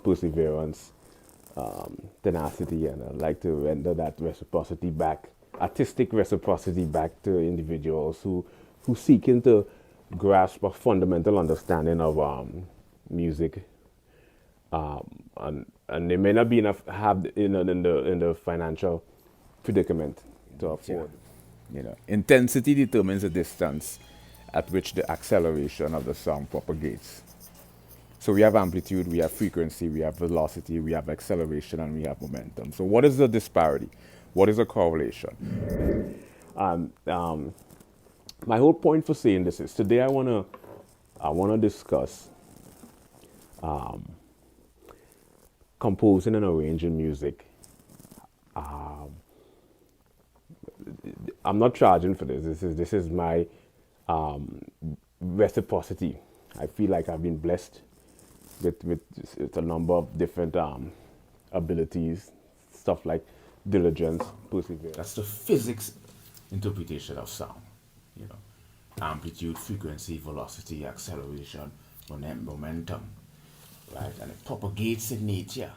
perseverance, tenacity, and I'd like to render that reciprocity back, artistic reciprocity back to individuals who seeking to grasp a fundamental understanding of music, and they may not be enough have in the financial predicament to afford. Intensity determines the distance at which the acceleration of the sound propagates. So we have amplitude, we have frequency, we have velocity, we have acceleration, and we have momentum. So what is the disparity? What is the correlation? My whole point for saying this is today I wanna discuss composing and arranging music. I'm not charging for this. This is my reciprocity. I feel like I've been blessed with a number of different abilities, stuff like diligence, perseverance. That's the physics interpretation of sound. Amplitude, frequency, velocity, acceleration, momentum, right? And it propagates in nature.